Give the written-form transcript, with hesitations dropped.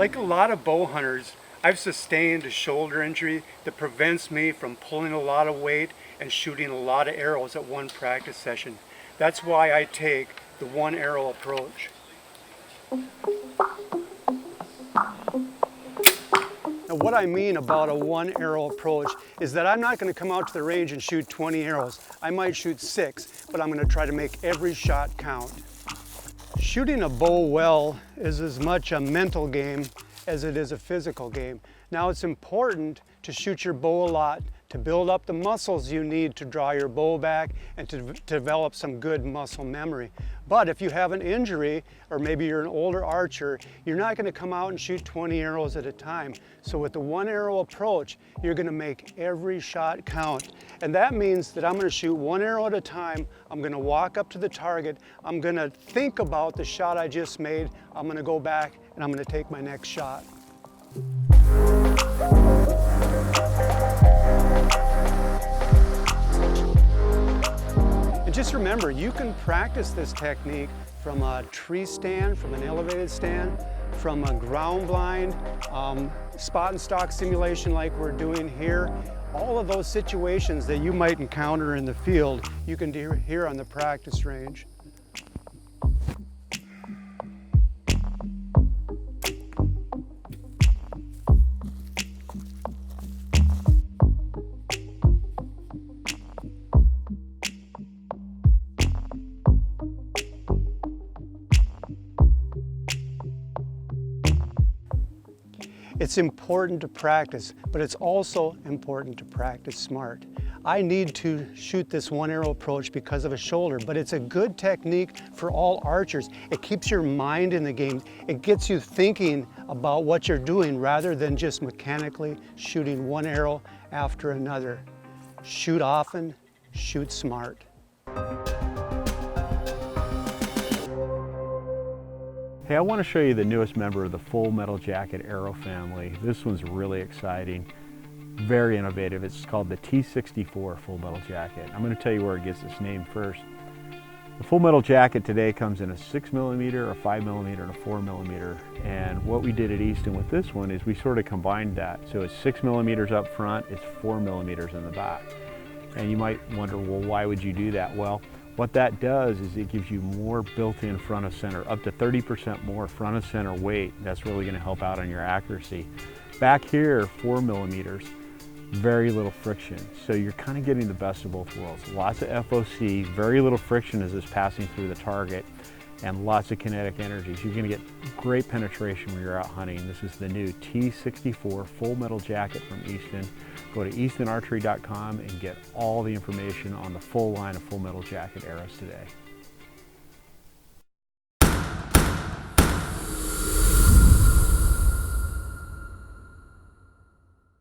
Like a lot of bow hunters, I've sustained a shoulder injury that prevents me from pulling a lot of weight and shooting a lot of arrows at one practice session. That's why I take the one arrow approach. Now, what I mean about a one arrow approach is that I'm not going to come out to the range and shoot 20 arrows. I might shoot 6, but I'm going to try to make every shot count. Shooting a bow well is as much a mental game as it is a physical game. Now, it's important to shoot your bow a lot to build up the muscles you need to draw your bow back and to develop some good muscle memory. But if you have an injury, or maybe you're an older archer, you're not going to come out and shoot 20 arrows at a time. So with the one arrow approach, you're going to make every shot count. And that means that I'm going to shoot one arrow at a time. I'm going to walk up to the target. I'm going to think about the shot I just made. I'm going to go back and I'm going to take my next shot. And just remember, you can practice this technique from a tree stand, from an elevated stand, from a ground blind, spot and stock simulation like we're doing here. All of those situations that you might encounter in the field, you can do here on the practice range. It's important to practice, but it's also important to practice smart. I need to shoot this one arrow approach because of a shoulder, but it's a good technique for all archers. It keeps your mind in the game. It gets you thinking about what you're doing rather than just mechanically shooting one arrow after another. Shoot often, shoot smart. Hey, I want to show you the newest member of the Full Metal Jacket Arrow family. This one's really exciting, very innovative. It's called the T64 Full Metal Jacket. I'm going to tell you where it gets its name first. The Full Metal Jacket today comes in a 6mm, a 5mm, and a 4mm. And what we did at Easton with this one is we sort of combined that. So it's 6mm up front, it's 4mm in the back. And you might wonder, well, why would you do that? Well, what that does is it gives you more built-in front of center, up to 30% more front of center weight. That's really going to help out on your accuracy. Back here, 4mm, very little friction. So you're kind of getting the best of both worlds. Lots of FOC, very little friction as it's passing through the target, and lots of kinetic energy. So you're going to get great penetration when you're out hunting. This is the new T64 Full Metal Jacket from Easton. Go to eastonarchery.com and get all the information on the full line of Full Metal Jacket arrows today.